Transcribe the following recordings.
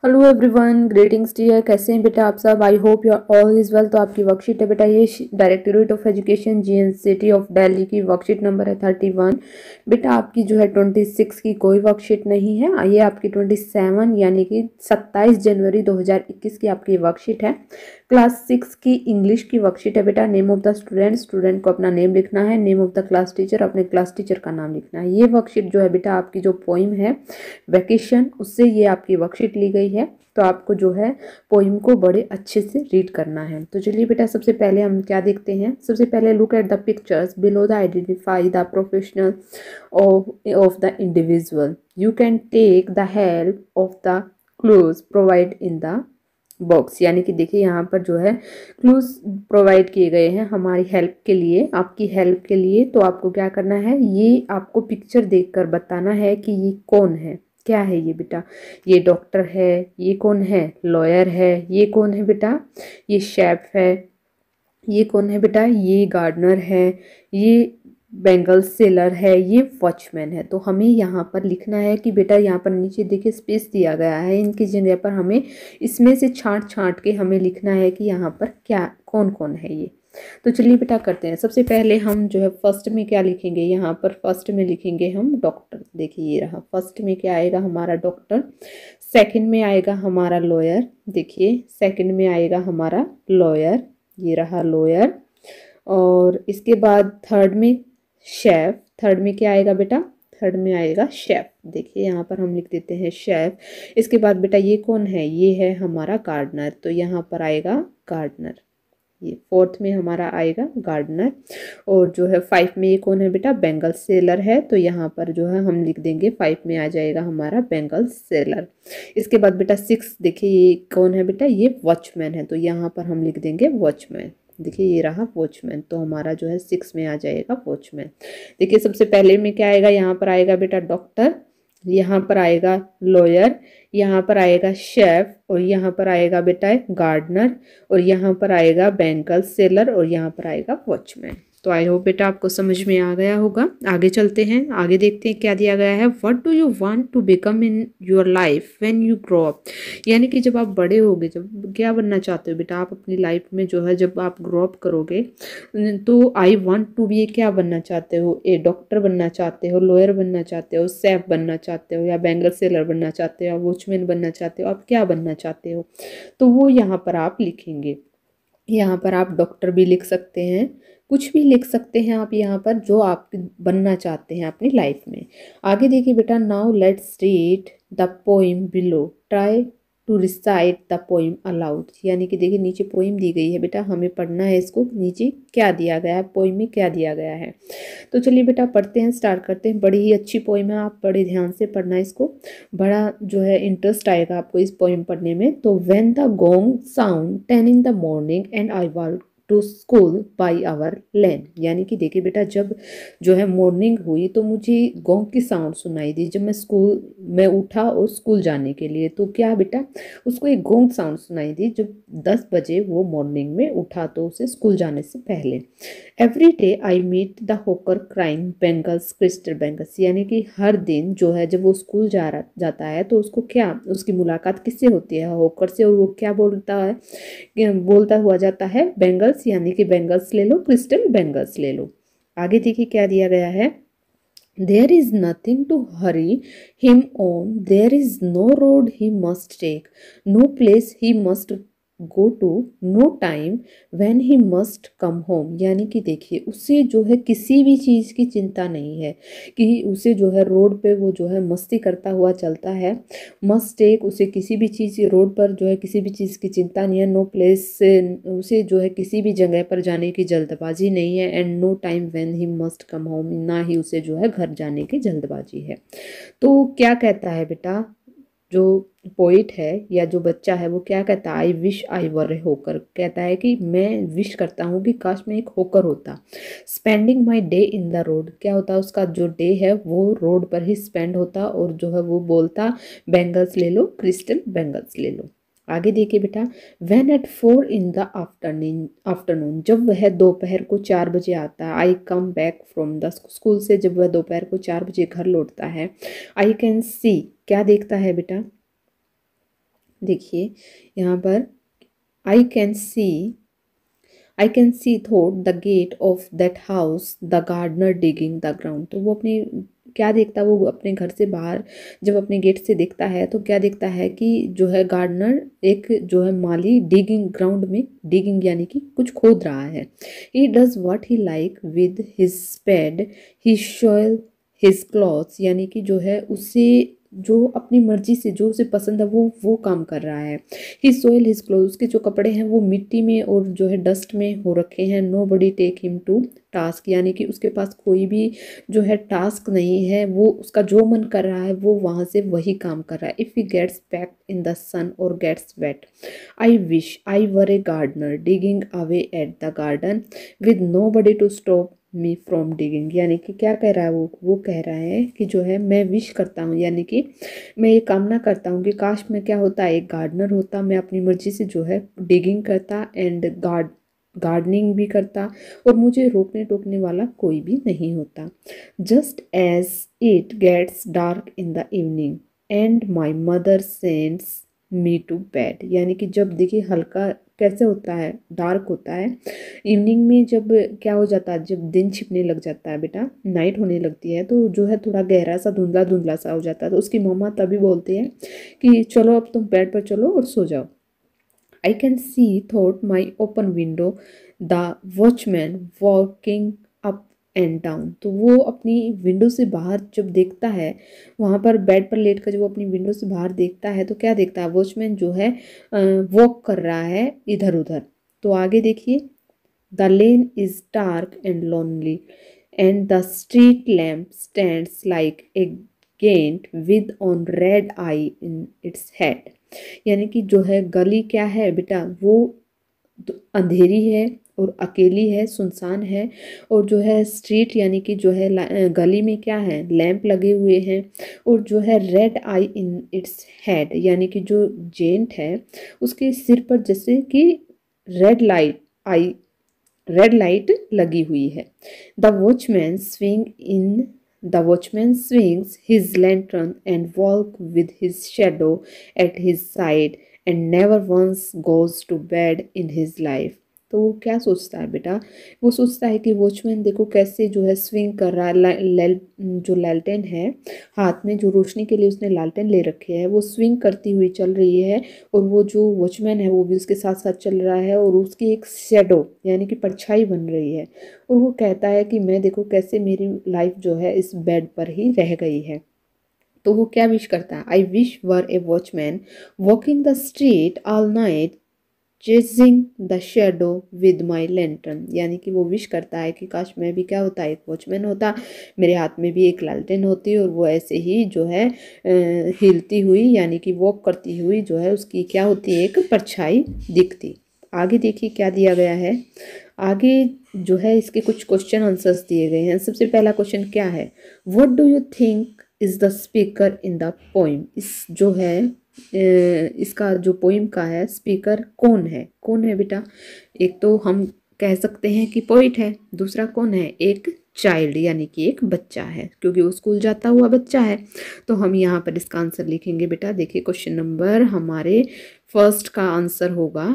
Hello everyone, greetings dear. कैसे हैं बेटा आप सब? I hope you are all is well. तो आपकी वर्कशीट है बेटा, ये directorate of education GNCT of Delhi की वर्कशीट नंबर है 31। बेटा आपकी जो है 26 की कोई वर्कशीट नहीं है, ये आपकी 27 यानी कि 27 जनवरी 2021 की आपकी वर्कशीट है। क्लास 6 की इंग्लिश की वर्कशीट है बेटा। Name of the student, student को अपना नेम लिखना है। Name of the class teacher, अपने क्लास टीचर का नाम लिखना है। ये वर्कशीट जो है बेटा आपकी जो पोइम है वैकेशन, उससे ये आपकी वर्कशीट ली गई है। तो आपको जो है पोइम को बड़े अच्छे से रीड करना है। तो चलिए बेटा, सबसे पहले हम क्या देखते हैं। सबसे पहले look at the pictures below the, identify the professional of the individual. You can take the help of the clues provide in the box. यानी कि देखिए यहाँ पर जो है क्लूज प्रोवाइड किए गए हैं हमारी हेल्प के लिए, आपकी हेल्प के लिए। तो आपको क्या करना है, ये आपको पिक्चर देखकर बताना है कि ये कौन है, क्या है ये बेटा। ये डॉक्टर है, ये कौन है, लॉयर है, ये कौन है बेटा, ये शेफ है, ये कौन है बेटा, ये गार्डनर है, ये बेंगल सेलर है, ये वॉचमैन है। तो हमें यहाँ पर लिखना है कि बेटा यहाँ पर नीचे देखिए स्पेस दिया गया है, इनकी जगह पर हमें इसमें से छांट छांट के हमें लिखना है कि यहाँ पर क्या कौन कौन है ये। तो चलिए बेटा करते हैं। सबसे पहले हम जो है फर्स्ट में क्या लिखेंगे, यहाँ पर फर्स्ट में लिखेंगे हम डॉक्टर। देखिए ये रहा, फर्स्ट में क्या आएगा हमारा डॉक्टर। सेकंड में आएगा हमारा लॉयर। देखिए सेकंड में आएगा हमारा लॉयर, ये रहा लॉयर। और इसके बाद थर्ड में शेफ। थर्ड में क्या आएगा बेटा, थर्ड में आएगा शेफ। देखिए यहाँ पर हम लिख देते हैं शेफ। इसके बाद बेटा ये कौन है, ये है हमारा गार्डनर। तो यहाँ पर आएगा गार्डनर। ये फोर्थ में हमारा आएगा गार्डनर। और जो है 5 में ये कौन है बेटा, बेंगल सेलर है। तो यहाँ पर जो है हम लिख देंगे 5 में आ जाएगा हमारा बेंगल सेलर। इसके बाद बेटा 6, देखिए ये कौन है बेटा, ये वॉचमैन है। तो यहाँ पर हम लिख देंगे वॉचमैन। देखिए ये रहा वॉचमैन। तो हमारा जो है 6 में आ जाएगा वॉचमैन। देखिए सबसे पहले में क्या आएगा, यहाँ पर आएगा बेटा डॉक्टर, यहाँ पर आएगा लॉयर, यहाँ पर आएगा शेफ, और यहाँ पर आएगा बेटा गार्डनर, और यहाँ पर आएगा बैंकल सेलर, और यहाँ पर आएगा वॉचमैन। तो आई होप बेटा आपको समझ में आ गया होगा। आगे चलते हैं, आगे देखते हैं क्या दिया गया है। What do you want to become in your life when you grow up. यानी कि जब आप बड़े होगे, जब क्या बनना चाहते हो बेटा आप अपनी लाइफ में, जो है जब आप ग्रो अप करोगे तो आई वांट टू बी क्या बनना चाहते हो, ए डॉक्टर बनना चाहते हो, लॉयर बनना चाहते हो, शेफ बनना चाहते हो, या बैंगल सेलर बनना चाहते हो, या वॉचमैन बनना चाहते हो, आप क्या बनना चाहते हो। तो वो यहाँ पर आप लिखेंगे। यहाँ पर आप डॉक्टर भी लिख सकते हैं, कुछ भी लिख सकते हैं आप यहाँ पर जो आप बनना चाहते हैं अपनी लाइफ में। आगे देखिए बेटा, now let's read the poem below, try to recite the poem aloud. यानी कि देखिए नीचे पोइम दी गई है बेटा, हमें पढ़ना है इसको, नीचे क्या दिया गया है, पोइम में क्या दिया गया है। तो चलिए बेटा पढ़ते हैं, स्टार्ट करते हैं। बड़ी ही अच्छी पोइम है, आप बड़े ध्यान से पढ़ना इसको, बड़ा जो है इंटरेस्ट आएगा आपको इस पोइम पढ़ने में। तो when the gong sound 10 in the morning and I walked to school by our lane. यानी कि देखिए बेटा, जब जो है मॉर्निंग हुई तो मुझे गोंग की साउंड सुनाई दी जब मैं स्कूल में उठा और स्कूल जाने के लिए। तो क्या बेटा, उसको एक गोंग साउंड सुनाई दी जब 10 बजे वो मॉर्निंग में उठा, तो उसे स्कूल जाने से पहले। Every day I meet the hawker crying bangles crystal bangles. यानी कि हर दिन जो है जब वो स्कूल जाता है तो उसको क्या, उसकी मुलाकात किससे होती है, होकर से। और वो क्या बोलता है, बोलता हुआ जाता है बेंगल्स, यानी कि बेंगल्स ले लो, क्रिस्टल बेंगल्स ले लो। आगे देखिए क्या दिया गया है। There is nothing to hurry him on. There is no road he must take, no place he must go to, no time when he must come home। यानी कि देखिए उसे जो है किसी भी चीज़ की चिंता नहीं है कि उसे जो है रोड पे वो जो है मस्ती करता हुआ चलता है। मस्ट टेक, उसे किसी भी चीज़ रोड पर जो है किसी भी चीज़ की चिंता नहीं है। नो प्लेस, उसे जो है किसी भी जगह पर जाने की जल्दबाजी नहीं है। And no time when he must come home, ना ही उसे जो है घर जाने की जल्दबाजी है। तो क्या कहता है बेटा, जो पोइट है या जो बच्चा है वो क्या कहता है, आई विश आई वर ए होकर। कहता है कि मैं विश करता हूँ कि काश मैं एक होकर होता। Spending my day in the road, क्या होता है उसका जो डे है वो रोड पर ही स्पेंड होता, और जो है वो बोलता बेंगल्स ले लो, क्रिस्टल बेंगल्स ले लो। आगे देखिए बेटा, when at 4 in the afternoon, जब वह दोपहर को 4 बजे आता है। I come back from the school से, जब वह दोपहर को 4 बजे घर लौटता है। आई कैन सी, क्या देखता है बेटा, देखिए यहाँ पर I can see through the gate of that house the gardener digging the ground. तो वो अपनी क्या देखता है, वो अपने घर से बाहर जब अपने गेट से देखता है तो क्या देखता है कि जो है गार्डनर एक जो है माली डिगिंग ग्राउंड में, डिगिंग यानी कि कुछ खोद रहा है। He does what he like with his spade, he soils his clothes, यानी कि जो है उससे जो अपनी मर्जी से जो उसे पसंद है वो काम कर रहा है। ही सोइल हिज क्लोथ, उसके जो कपड़े हैं वो मिट्टी में और जो है डस्ट में हो रखे हैं। Nobody take him to task, यानी कि उसके पास कोई भी जो है टास्क नहीं है, वो उसका जो मन कर रहा है वो वहाँ से वही काम कर रहा है। If he gets packed in the sun और gets wet, I wish I were a gardener digging away at the garden with nobody to stop me from digging, यानी कि क्या कह रहा है वो कह रहा है कि जो है मैं विश करता हूँ, यानी कि मैं ये कामना करता हूँ कि काश मैं क्या होता, एक गार्डनर होता, मैं अपनी मर्जी से जो है डिगिंग करता एंड गार्डनिंग भी करता और मुझे रोकने टोकने वाला कोई भी नहीं होता। Just as it gets dark in the evening and my mother sends me to bed, यानी कि जब देखिए हल्का कैसे होता है, डार्क होता है इवनिंग में, जब क्या हो जाता है, जब दिन छिपने लग जाता है बेटा, नाइट होने लगती है तो जो है थोड़ा गहरा सा धुंधला धुंधला सा हो जाता है, तो उसकी मम्मा तभी बोलती है कि चलो अब तुम बेड पर चलो और सो जाओ। आई can see through my open window the watchman walking up and down, तो वो अपनी विंडो से बाहर जब देखता है, वहाँ पर बेड पर लेट कर जब वो अपनी विंडो से बाहर देखता है तो क्या देखता है, वॉचमैन जो है वॉक कर रहा है इधर उधर। तो आगे देखिए, the lane is dark and lonely and the street lamp stands like a giant with one red eye in its head, यानी कि जो है गली क्या है बेटा, वो अंधेरी है और अकेली है, सुनसान है, और जो है स्ट्रीट यानी कि जो है गली में क्या है, लैंप लगे हुए हैं, और जो है red eye in its head, यानी कि जो जेंट है उसके सिर पर जैसे कि red light I read light लगी हुई है। The watchman swing in the watchman swings his lantern and walk with his shadow at his side and never once goes to bed in his life। तो वो क्या सोचता है बेटा, वो सोचता है कि वॉचमैन देखो कैसे जो है स्विंग कर रहा है, जो लालटेन है हाथ में, जो रोशनी के लिए उसने लालटेन ले रखे है, वो स्विंग करती हुई चल रही है, और वो जो वॉचमैन है वो भी उसके साथ साथ चल रहा है, और उसकी एक शेडो यानी कि परछाई बन रही है, और वो कहता है कि मैं देखो कैसे मेरी लाइफ जो है इस बेड पर ही रह गई है। तो वो क्या विश करता है, I wish were A watchman walking the street all night chasing the shadow with my lantern, यानी कि वो विश करता है कि काश मैं भी क्या होता, एक वॉचमैन होता, मेरे हाथ में भी एक लालटेन होती और वो ऐसे ही जो है हिलती हुई यानी कि वॉक करती हुई जो है उसकी क्या होती है, एक परछाई दिखती। आगे देखिए क्या दिया गया है, आगे जो है इसके कुछ क्वेश्चन आंसर्स दिए गए हैं। सबसे पहला क्वेश्चन क्या है, what do you think is the speaker in the poem, इस जो है इसका जो पोइम का है स्पीकर कौन है, कौन है बेटा, एक तो हम कह सकते हैं कि पोइट है, दूसरा कौन है, एक चाइल्ड यानी कि एक बच्चा है, क्योंकि वो स्कूल जाता हुआ बच्चा है। तो हम यहाँ पर इसका आंसर लिखेंगे बेटा, देखिए क्वेश्चन नंबर हमारे फर्स्ट का आंसर होगा,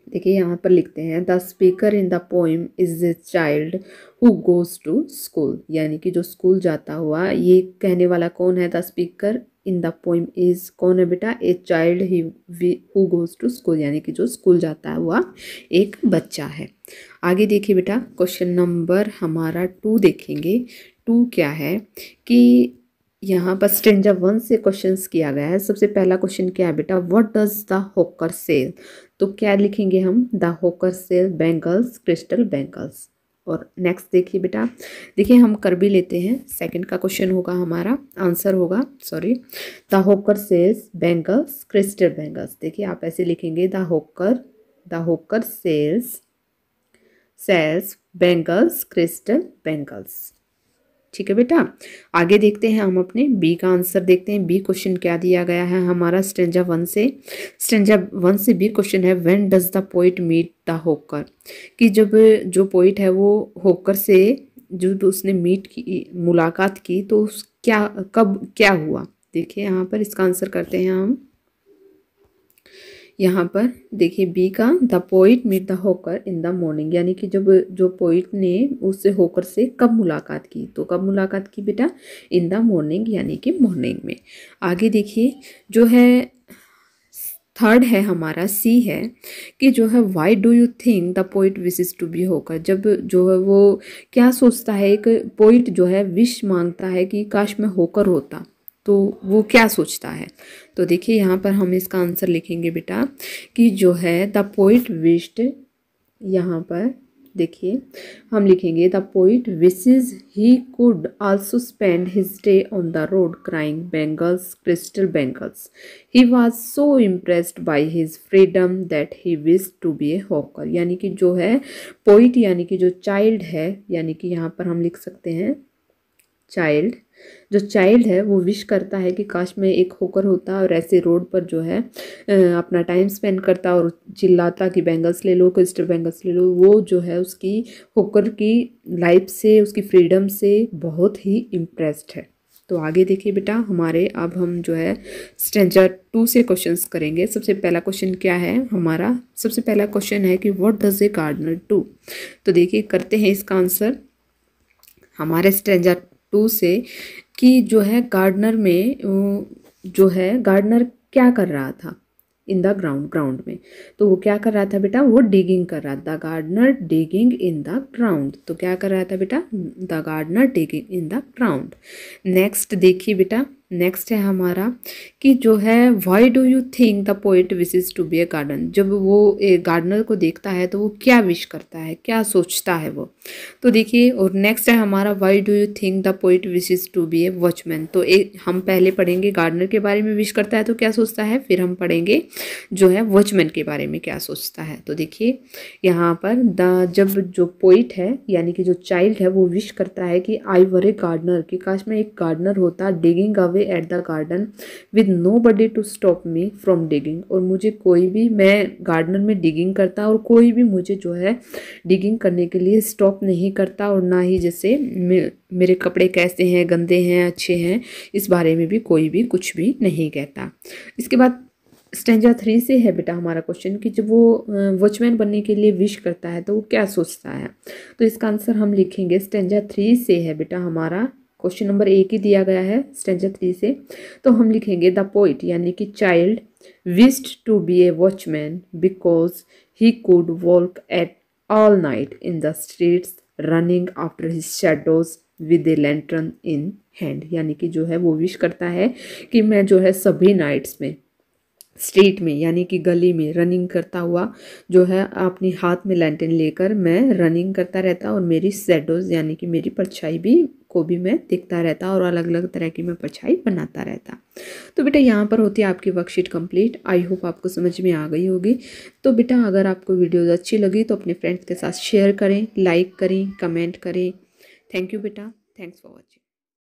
देखिए यहाँ पर लिखते हैं the speaker in the poem is a child who goes to school, यानी कि जो स्कूल जाता हुआ, ये कहने वाला कौन है, the speaker in the poem is कौन है बेटा, a child who goes to school, यानी कि जो स्कूल जाता हुआ एक बच्चा है। आगे देखिए बेटा क्वेश्चन नंबर हमारा 2 देखेंगे। 2 क्या है कि यहाँ पर स्टेंजा 1 से क्वेश्चंस किया गया है। सबसे पहला क्वेश्चन क्या है बेटा, what does the hawker sell, तो क्या लिखेंगे हम, the hawker sell bangles crystal bangles. और नेक्स्ट देखिए बेटा, देखिए हम कर भी लेते हैं, सेकंड का क्वेश्चन होगा हमारा, आंसर होगा sorry, the hawker sells bangles crystal bangles. देखिए आप ऐसे लिखेंगे the hawker sells bangles crystal bangles. ठीक है बेटा, आगे देखते हैं हम अपने बी का आंसर देखते हैं। बी क्वेश्चन क्या दिया गया है हमारा स्टेंजा 1 से बी क्वेश्चन है, when does the poet meet the hawker, कि जब जो पोइट है वो हॉकर से जब उसने मीट की, मुलाकात की, तो क्या कब क्या हुआ। देखिए यहाँ पर इसका आंसर करते हैं हम, यहाँ पर देखिए बी का द पोइट मीट द होकर इन द मॉर्निंग, यानी कि जब जो पोइट ने उससे होकर से कब मुलाकात की, तो कब मुलाकात की बेटा, इन द मॉर्निंग यानी कि मॉर्निंग में। आगे देखिए जो है थर्ड है हमारा सी है कि जो है why do you think the poet wishes to be hawker, जब जो है वो क्या सोचता है, एक पोइट जो है विश मांगता है कि काश मैं होकर होता, तो वो क्या सोचता है। तो देखिए यहाँ पर हम इसका आंसर लिखेंगे बेटा कि जो है द पोइट विश्ड, यहाँ पर देखिए हम लिखेंगे the poet wishes he could also spend his day on the road crying bangles crystal bangles, he was so impressed by his freedom that he wish to be a hawker, यानी कि जो है poet यानी कि जो child है, यानी कि यहाँ पर हम लिख सकते हैं चाइल्ड, जो चाइल्ड है वो विश करता है कि काश मैं एक होकर होता और ऐसे रोड पर जो है अपना टाइम स्पेंड करता और चिल्लाता कि बैंगल्स ले लो, क्रिस्टल बैंगल्स ले लो। वो जो है उसकी होकर की लाइफ से, उसकी फ्रीडम से बहुत ही इम्प्रेस्ड है। तो आगे देखिए बेटा हमारे, अब हम जो है स्टैंजा 2 से क्वेश्चंस करेंगे। सबसे पहला क्वेश्चन क्या है हमारा, सबसे पहला क्वेश्चन है कि what does a gardener do. तो देखिए करते हैं इसका आंसर हमारे स्टैंजा 2 से कि जो है गार्डनर में जो है गार्डनर क्या कर रहा था इन द ग्राउंड, ग्राउंड में। तो वो क्या कर रहा था बेटा, वो डिगिंग कर रहा था, the gardener digging in the ground. तो क्या कर रहा था बेटा, the gardener digging in the ground. Next देखिए बेटा, नेक्स्ट है हमारा कि जो है why do you think the poet wishes to be a garden, जब वो एक गार्डनर को देखता है तो वो क्या विश करता है, क्या सोचता है वो। तो देखिए और नेक्स्ट है हमारा why do you think the poet wishes to be a watchman. तो हम पहले पढ़ेंगे गार्डनर के बारे में विश करता है तो क्या सोचता है, फिर हम पढ़ेंगे जो है वॉचमैन के बारे में क्या सोचता है। तो देखिए यहाँ पर जब जो पोइट है यानी कि जो चाइल्ड है वो विश करता है कि आई वर ए गार्डनर, कि काश मैं एक गार्डनर होता, digging away at the garden with nobody to stop me from digging, और मुझे कोई भी, मैं गार्डनर में डिगिंग करता और कोई भी मुझे जो है डिगिंग करने के लिए स्टॉप नहीं करता, और ना ही जैसे मेरे कपड़े कैसे हैं, गंदे हैं, अच्छे हैं, इस बारे में भी कोई भी कुछ भी नहीं कहता। इसके बाद स्टैंजा 3 से है बेटा हमारा क्वेश्चन कि जब वो वॉचमैन बनने के लिए विश करता है तो वो क्या सोचता है। तो इसका आंसर हम लिखेंगे स्टैंजा 3 से है बेटा हमारा, क्वेश्चन नंबर 1 ही दिया गया है स्टैंजा 3 से। तो हम लिखेंगे द पोइट यानी कि child wished to be a watchman because he could walk at all night in the streets running after his shadows with a lantern in hand, यानी कि जो है वो विश करता है कि मैं जो है सभी नाइट्स में स्ट्रीट में यानी कि गली में रनिंग करता हुआ जो है अपने हाथ में लैंटर्न लेकर मैं रनिंग करता रहता और मेरी शैडोज यानी कि मेरी परछाई भी को भी मैं देखता रहता और अलग अलग तरह की मैं परछाई बनाता रहता। तो बेटा यहाँ पर होती है आपकी वर्कशीट कंप्लीट। आई होप आपको समझ में आ गई होगी। तो बेटा अगर आपको वीडियोज़ अच्छी लगी तो अपने फ्रेंड्स के साथ शेयर करें, लाइक करें, कमेंट करें। थैंक यू बेटा, थैंक्स फॉर वॉचिंग।